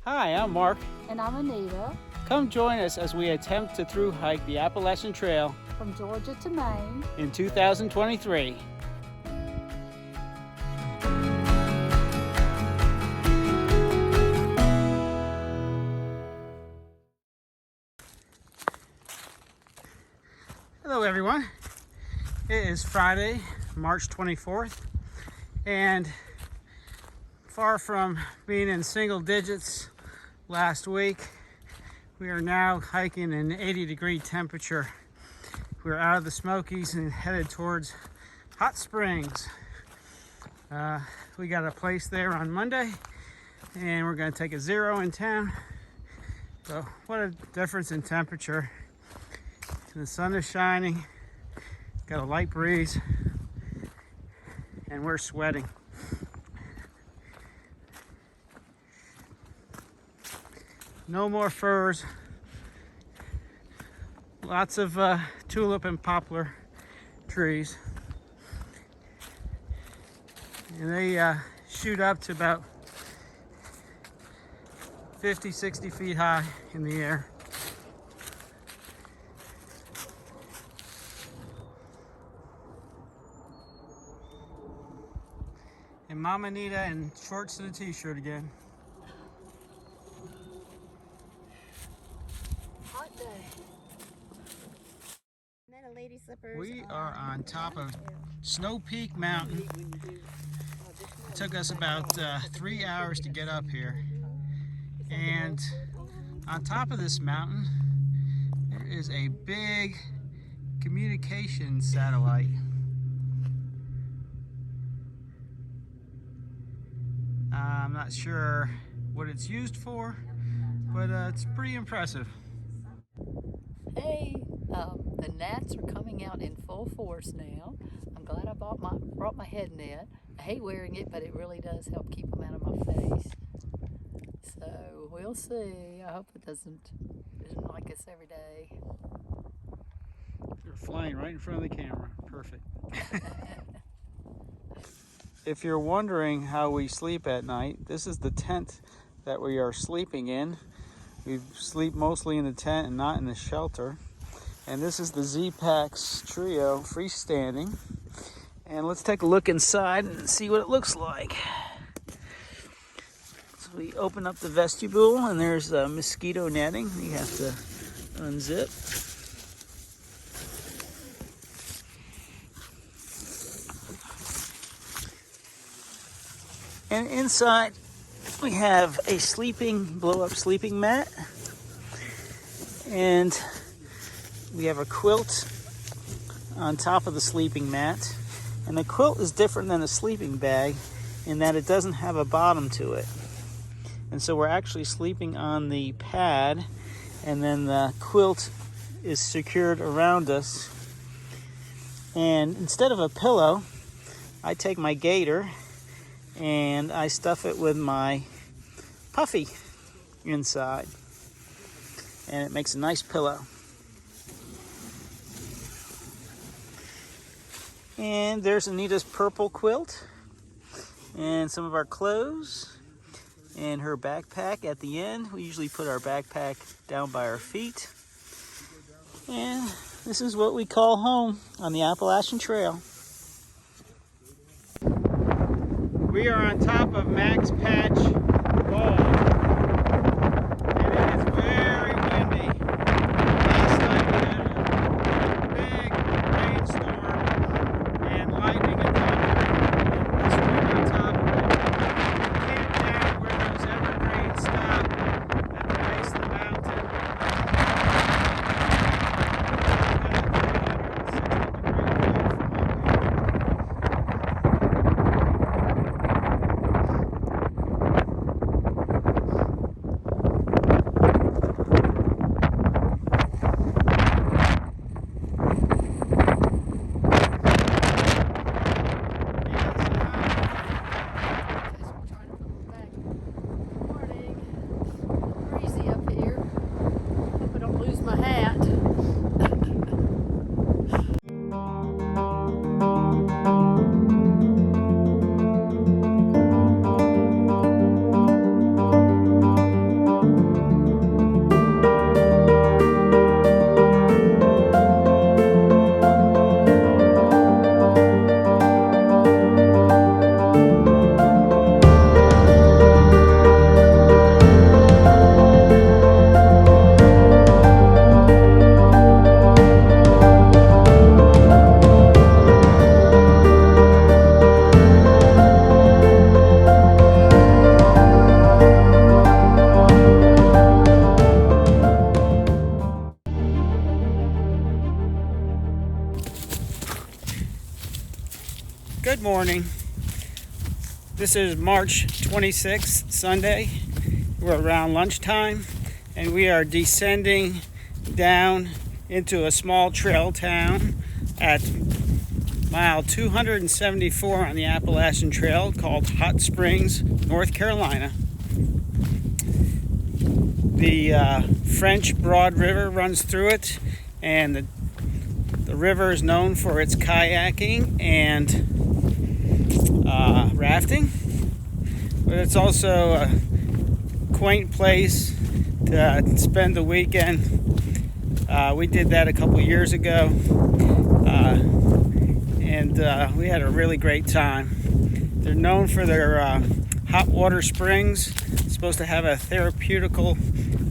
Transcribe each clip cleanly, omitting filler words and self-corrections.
Hi, I'm Mark. And I'm Anita. Come join us as we attempt to through hike the Appalachian Trail From Georgia to Maine in 2023. Hello everyone. It is Friday, March 24th, and far from being in single digits last week, we are now hiking an 80-degree temperature. We're out of the Smokies and headed towards Hot Springs. We got a place there on Monday, and we're going to take a zero in town. So what a difference in temperature. And the sun is shining, got a light breeze, and we're sweating. No more firs. Lots of tulip and poplar trees. And they shoot up to about 50, 60 feet high in the air. And Mama Anita in shorts and a t-shirt again. hot day. And then a lady slippers. We are on top of Snow Peak Mountain. It took us about 3 hours to get up here. And on top of this mountain, there is a big communication satellite. I'm not sure what it's used for, but it's pretty impressive. Hey, the gnats are coming out in full force now. I'm glad I brought my head net. I hate wearing it, but it really does help keep them out of my face. So we'll see. I hope it isn't like this every day. You're flying right in front of the camera. Perfect. If you're wondering how we sleep at night, this is the tent that we are sleeping in. We sleep mostly in the tent and not in the shelter. And this is the Z-Pax Trio freestanding. And let's take a look inside and see what it looks like. So we open up the vestibule and there's mosquito netting. You have to unzip. And inside we have a blow-up sleeping mat, and we have a quilt on top of the sleeping mat. And the quilt is different than a sleeping bag in that it doesn't have a bottom to it. And so we're actually sleeping on the pad, and then the quilt is secured around us. And instead of a pillow, I take my gaiter and I stuff it with my puffy inside, and it makes a nice pillow. And there's Anita's purple quilt and some of our clothes and her backpack at the end. We usually put our backpack down by our feet. And this is what we call home on the Appalachian Trail. We are on top of Max Patch Ball, and it is very windy. Last night we had a big rainstorm and lightning and thunder. This one on top of it. We came down where those evergreens stop at the base of the mountain. morning. This is March 26th, Sunday. We're around lunchtime, and we are descending down into a small trail town at mile 274 on the Appalachian Trail called Hot Springs, North Carolina. The French Broad River runs through it, and the river is known for its kayaking and rafting, but it's also a quaint place to spend the weekend. We did that a couple years ago, and we had a really great time. They're known for their hot water springs. It's supposed to have a therapeutical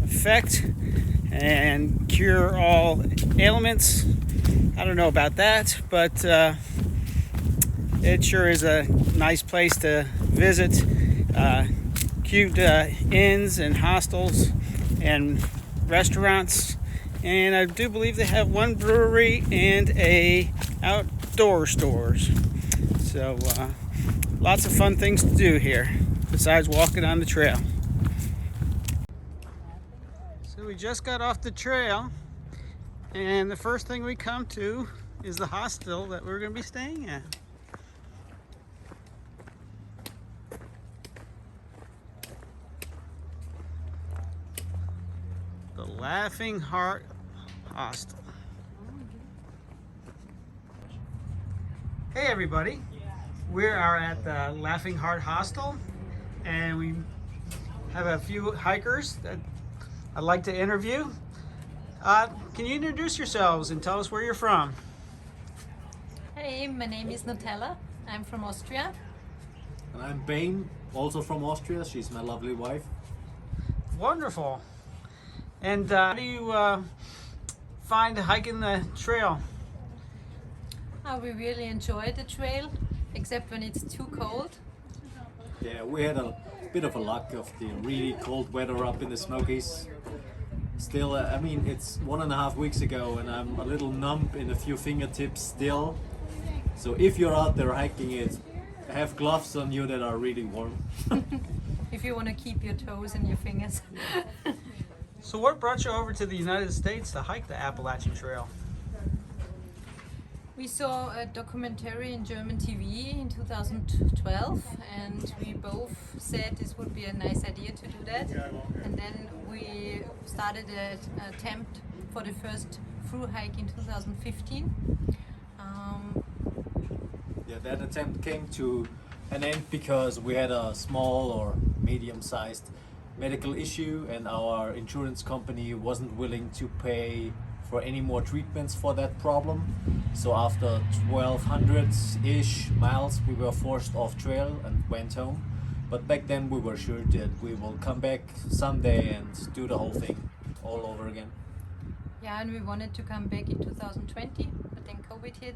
effect and cure all ailments. I don't know about that, but it sure is a nice place to visit. Cute inns and hostels and restaurants, and I do believe they have one brewery and a outdoor stores. So lots of fun things to do here besides walking on the trail. So we just got off the trail, and the first thing we come to is the hostel that we're going to be staying at. The Laughing Heart Hostel. Hey everybody, we are at the Laughing Heart Hostel, and we have a few hikers that I'd like to interview. Can you introduce yourselves and tell us where you're from? Hey, my name is Nutella. I'm from Austria. And I'm Bane, also from Austria. She's my lovely wife. Wonderful. And how do you find hiking the trail? We really enjoy the trail, except when it's too cold. Yeah, we had a bit of a luck of the really cold weather up in the Smokies. Still, I mean, it's 1.5 weeks ago, and I'm a little numb in a few fingertips still. So if you're out there hiking it, have gloves on you that are really warm. If you want to keep your toes and your fingers. So what brought you over to the United States to hike the Appalachian Trail? We saw a documentary in German TV in 2012, and we both said this would be a nice idea to do that. And then we started an attempt for the first through hike in 2015. Yeah, that attempt came to an end because we had a small or medium-sized medical issue, and our insurance company wasn't willing to pay for any more treatments for that problem. So after 1,200-ish miles, we were forced off trail and went home. But back then we were sure that we will come back someday and do the whole thing all over again. Yeah, and we wanted to come back in 2020, but then COVID hit,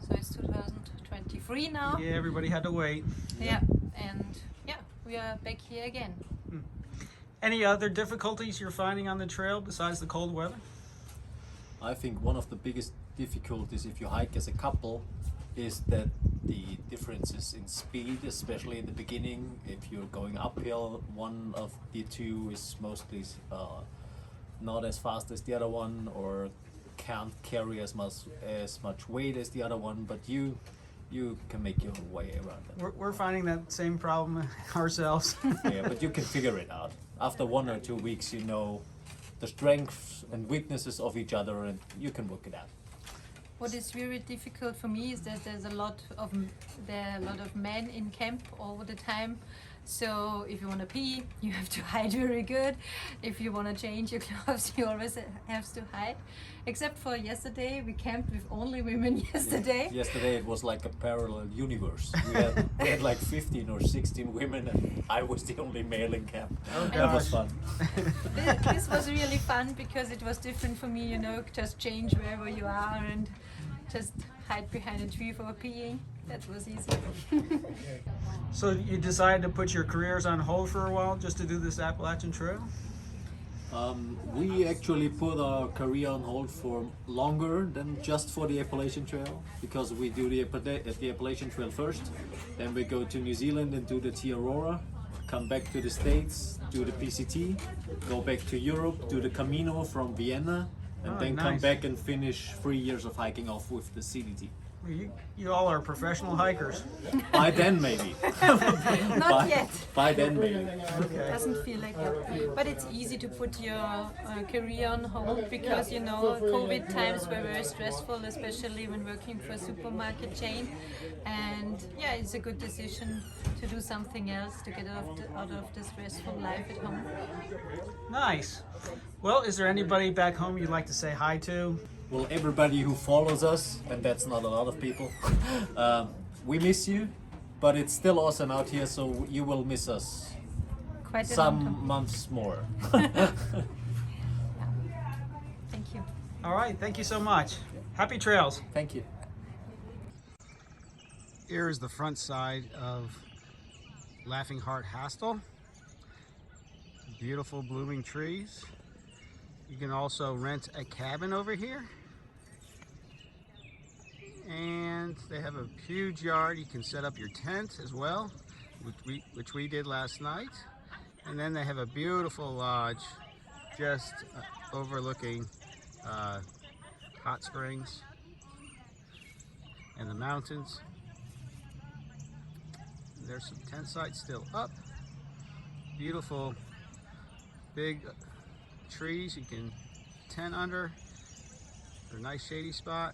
so it's 2023 now. Yeah, everybody had to wait. Yeah, and yeah, we are back here again. Any other difficulties you're finding on the trail besides the cold weather? I think one of the biggest difficulties if you hike as a couple is that the differences in speed, especially in the beginning. If you're going uphill, one of the two is mostly not as fast as the other one, or can't carry as much weight as the other one, but you can make your way around it. We're finding that same problem ourselves. Yeah, but you can figure it out. After 1 or 2 weeks, you know the strengths and weaknesses of each other, and you can work it out. What is very difficult for me is that there are a lot of men in camp all the time. So if you want to pee, you have to hide very good. If you want to change your clothes, you always have to hide. Except for yesterday, we camped with only women yesterday. Yesterday it was like a parallel universe. We had like 15 or 16 women, and I was the only male in camp. Oh, That was gosh. fun. This was really fun because it was different for me, you know, just change wherever you are and just hide behind a tree for peeing. That was easy. So you decided to put your careers on hold for a while just to do this Appalachian Trail? We actually put our career on hold for longer than just for the Appalachian Trail, because we do the Appalachian Trail first, then we go to New Zealand and do the T Aurora, come back to the States, do the PCT, go back to Europe, do the Camino from Vienna, and then come nice. back and finish 3 years of hiking off with the CDT. You all are professional hikers. By then maybe. Not yet. By then maybe. Doesn't feel like that. But it's easy to put your career on hold because, you know, COVID times were very stressful, especially when working for a supermarket chain. And yeah, it's a good decision to do something else to get out of the stressful life at home. Nice. Well, is there anybody back home you'd like to say hi to? Well, everybody who follows us, and that's not a lot of people, we miss you, but it's still awesome out here, so you will miss us Quite a long some time. months more. Thank you. All right, thank you so much. Happy trails. Thank you. Here is the front side of Laughing Heart Hostel. Beautiful blooming trees. You can also rent a cabin over here. And they have a huge yard. You can set up your tent as well, which we did last night. And then they have a beautiful lodge just overlooking hot springs and the mountains. There's some tent sites still up. Beautiful big trees you can tent under. A nice shady spot.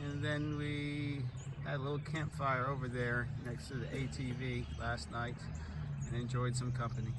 And then we had a little campfire over there next to the ATV last night and enjoyed some company.